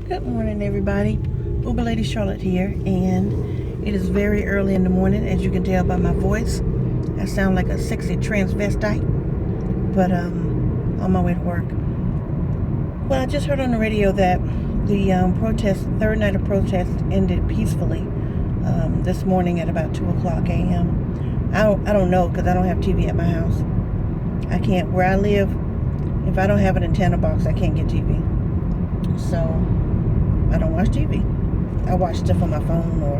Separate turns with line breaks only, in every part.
Good morning, everybody. Uber Lady Charlotte here, and it is very early in the morning, as you can tell by my voice. I sound like a sexy transvestite, but on my way to work. Well, I just heard on the radio that the third night of protest ended peacefully this morning at about 2 o'clock a.m. I don't know, because I don't have TV at my house. I can't, where I live, if I don't have an antenna box, I can't get TV. So I don't watch TV. I watch stuff on my phone, or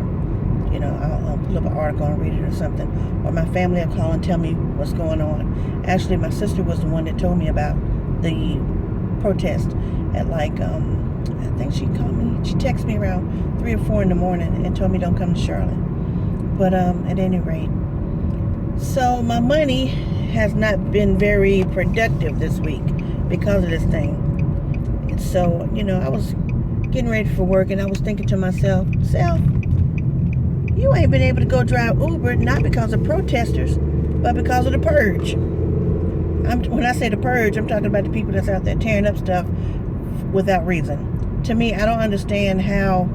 I'll pull up an article and read it or something. Or my family will call and tell me what's going on. Actually, my sister was the one that told me about the protest at I think she called me. She texted me around 3 or 4 in the morning and told me don't come to Charlotte. But at any rate, so my money has not been very productive this week because of this thing. So, I was getting ready for work, and I was thinking to myself, you ain't been able to go drive Uber, not because of protesters, but because of the Purge. When I say the Purge, I'm talking about the people that's out there tearing up stuff without reason. To me, I don't understand how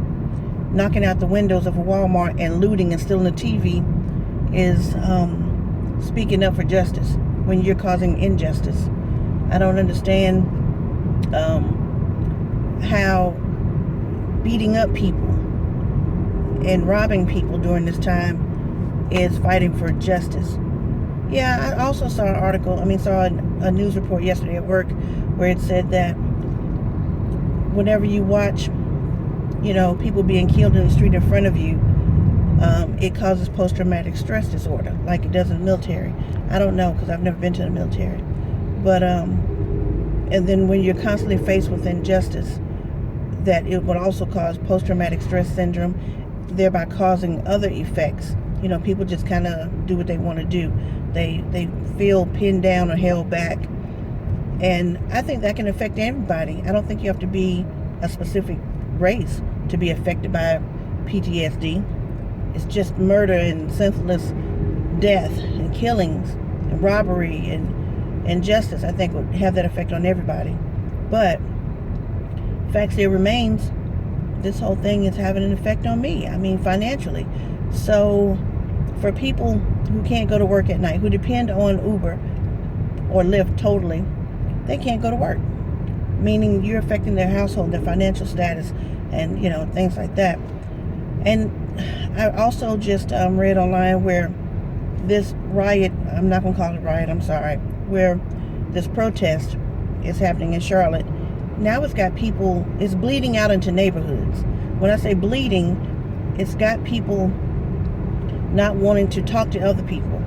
knocking out the windows of a Walmart and looting and stealing the TV is speaking up for justice when you're causing injustice. I don't understand how beating up people and robbing people during this time is fighting for justice. Yeah, I also saw a news report yesterday at work where it said that whenever you watch, people being killed in the street in front of you, it causes post-traumatic stress disorder, like it does in the military. I don't know, because I've never been to the military. But, and then when you're constantly faced with injustice, that it would also cause post-traumatic stress syndrome, thereby causing other effects. People just kind of do what they want to do. They feel pinned down or held back. And I think that can affect everybody. I don't think you have to be a specific race to be affected by PTSD. It's just murder and senseless death and killings and robbery and injustice, I think, would have that effect on everybody. But fact still remains, this whole thing is having an effect on me. Financially. So for people who can't go to work at night, who depend on Uber or Lyft totally, they can't go to work. Meaning you're affecting their household, their financial status, and things like that. And I also just read online where this riot, I'm not going to call it riot, I'm sorry, where this protest is happening in Charlotte. Now it's got people, it's bleeding out into neighborhoods. When I say bleeding, it's got people not wanting to talk to other people.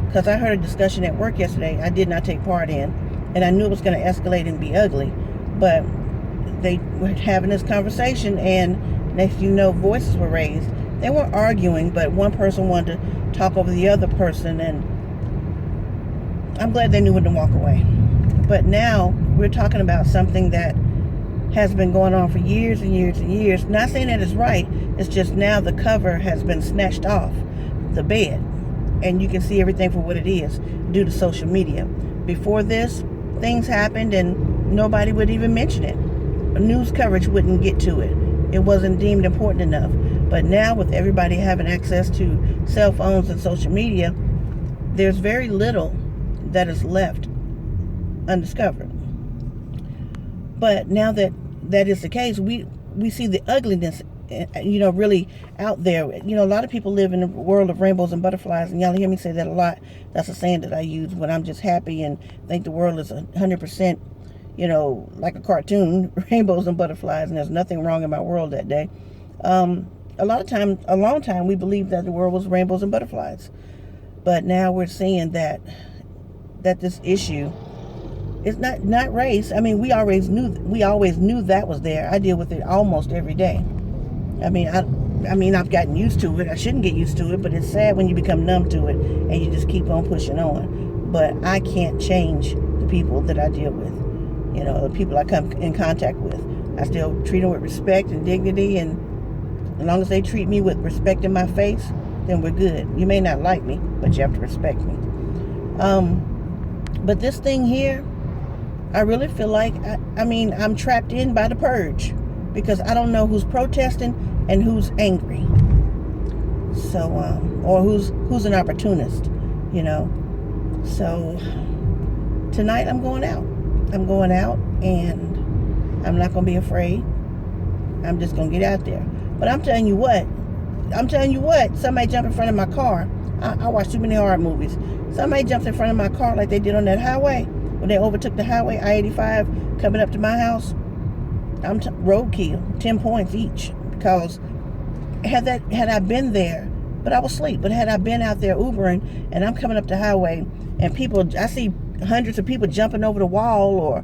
Because I heard a discussion at work yesterday I did not take part in, and I knew it was going to escalate and be ugly. But they were having this conversation, and next thing you know, voices were raised. They weren't arguing, but one person wanted to talk over the other person, and I'm glad they knew when to walk away. But now we're talking about something that has been going on for years and years and years. Not saying that it's right. It's just now the cover has been snatched off the bed, and you can see everything for what it is due to social media. Before this, things happened and nobody would even mention it. News coverage wouldn't get to it. It wasn't deemed important enough. But now, with everybody having access to cell phones and social media, there's very little that is left undiscovered. But now that is the case, we see the ugliness, really out there. A lot of people live in a world of rainbows and butterflies, and y'all hear me say that a lot. That's a saying that I use when I'm just happy and think the world is 100%, like a cartoon, rainbows and butterflies, and there's nothing wrong in my world that day. A long time, we believed that the world was rainbows and butterflies. But now we're seeing that this issue, it's not race. We always knew that was there. I deal with it almost every day. I've gotten used to it. I shouldn't get used to it, but it's sad when you become numb to it and you just keep on pushing on. But I can't change the people that I deal with. The people I come in contact with. I still treat them with respect and dignity, and as long as they treat me with respect in my face, then we're good. You may not like me, but you have to respect me. But this thing here, I really feel like, I'm trapped in by the Purge. because I don't know who's protesting and who's angry. So, or who's an opportunist, you know. So tonight I'm going out. I'm going out, and I'm not going to be afraid. I'm just going to get out there. But I'm telling you what, somebody jumped in front of my car. I watch too many horror movies. Somebody jumped in front of my car like they did on that highway when they overtook the highway, I-85, coming up to my house. Roadkill, 10 points each, because had I been there, but I was asleep, but had I been out there Ubering and I'm coming up the highway and I see hundreds of people jumping over the wall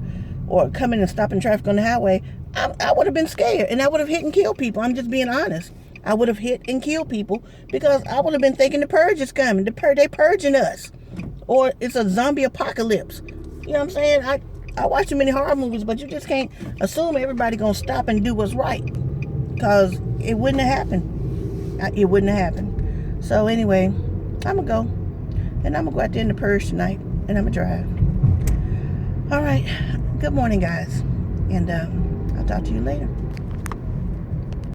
or coming and stopping traffic on the highway, I would have been scared, and I would have hit and killed people. I'm just being honest. I would have hit and killed people because I would have been thinking the purge is coming. They purging us, or it's a zombie apocalypse. You know what I'm saying? I watch too many horror movies, but you just can't assume everybody gonna stop and do what's right, because it wouldn't have happened. It wouldn't have happened. So anyway, I'm gonna go, and I'm gonna go out there in the purge tonight, and I'm gonna drive. All right. Good morning, guys, and I'll talk to you later.